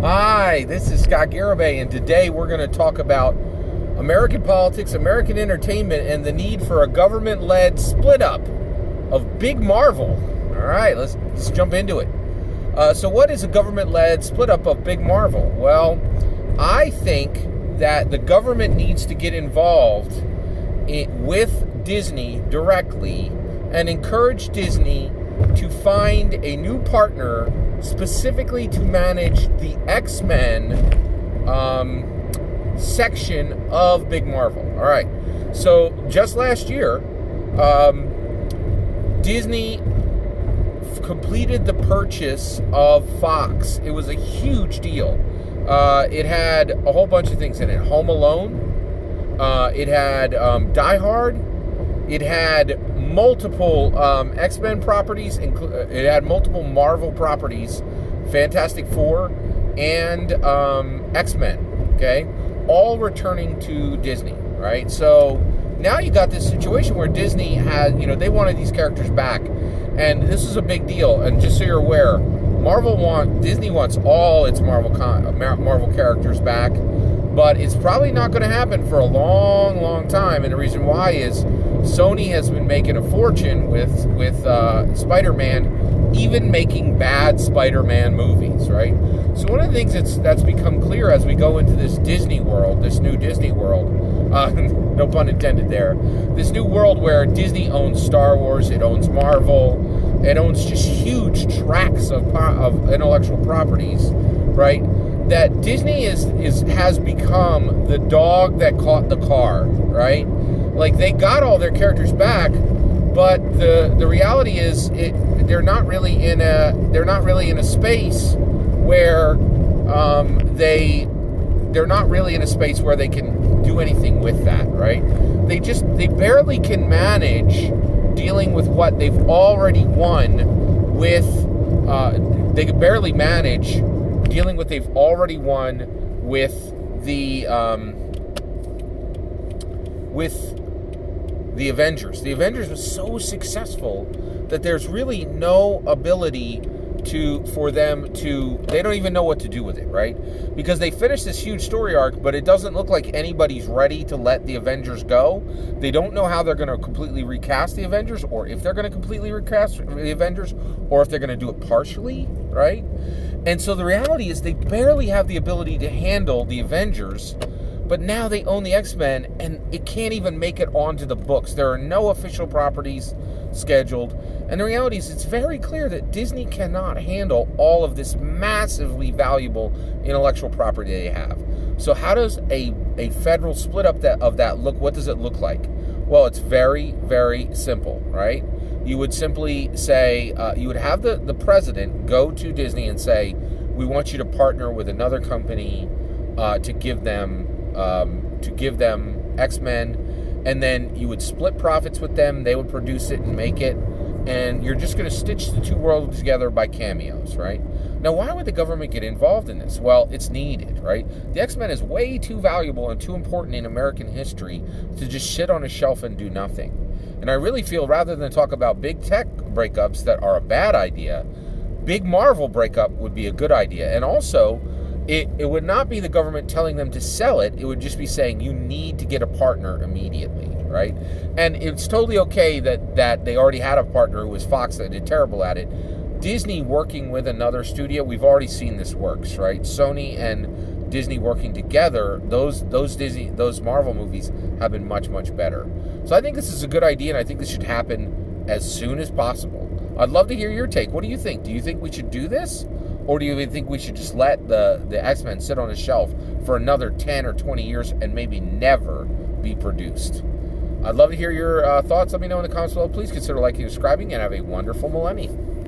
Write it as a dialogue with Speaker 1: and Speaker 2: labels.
Speaker 1: Hi, this is Scott Garibay, and today we're going to talk about American politics, American entertainment, and the need for a government-led split-up of Big Marvel. All right, let's jump into it. So what is a government-led split-up of Big Marvel? Well, I think that the government needs to get involved with Disney directly and encourage Disney to find a new partner specifically to manage the X-Men section of Big Marvel. All right. So just last year, Disney completed the purchase of Fox. It was a huge deal. It had a whole bunch of things in it. Home Alone. It had Die Hard. It had multiple X-Men properties. It had multiple Marvel properties, Fantastic Four, and X-Men, okay? All returning to Disney, right? So now you got this situation where Disney had, they wanted these characters back. And this is a big deal. And just so you're aware, Disney wants all its Marvel characters back. But it's probably not going to happen for a long, long time. And the reason why is Sony has been making a fortune with Spider-Man, even making bad Spider-Man movies, right? So one of the things that's become clear as we go into this Disney world, this new Disney world, no pun intended there, this new world where Disney owns Star Wars, it owns Marvel, it owns just huge tracts of intellectual properties, right? That Disney has become the dog that caught the car, right? Like, they got all their characters back, but the reality is they're not really in a space where they're not really in a space where they can do anything with that, right? They barely can manage dealing with what they've already won with. They could barely manage dealing with they've already won with the Avengers. The Avengers was so successful that there's really no ability for them to, they don't even know what to do with it, right? Because they finished this huge story arc, but it doesn't look like anybody's ready to let the Avengers go. They don't know how they're going to completely recast the Avengers, or if they're going to completely recast the Avengers, or if they're going to do it partially, right? And so the reality is they barely have the ability to handle the Avengers, but now they own the X-Men, and it can't even make it onto the books. There are no official properties scheduled. And the reality is it's very clear that Disney cannot handle all of this massively valuable intellectual property they have. So how does a federal split up of that look? What does it look like? Well, it's very, very simple, right? You would simply say, you would have the president go to Disney and say, we want you to partner with another company to give them X-Men, and then you would split profits with them. They would produce it and make it, and you're just going to stitch the two worlds together by cameos, right? Now, why would the government get involved in this? Well, it's needed, right? The X-Men is way too valuable and too important in American history to just sit on a shelf and do nothing. And I really feel, rather than talk about big tech breakups that are a bad idea, big Marvel breakup would be a good idea. And also, it would not be the government telling them to sell it. It would just be saying you need to get a partner immediately, right? And it's totally okay that they already had a partner who was Fox that did terrible at it. Disney working with another studio, we've already seen this works, right? Sony and Disney working together, those Marvel movies have been much, much better. So I think this is a good idea, and I think this should happen as soon as possible. I'd love to hear your take. What do you think? Do you think we should do this? Or do you think we should just let the X-Men sit on a shelf for another 10 or 20 years and maybe never be produced? I'd love to hear your thoughts. Let me know in the comments below. Please consider liking and subscribing, and have a wonderful millennium.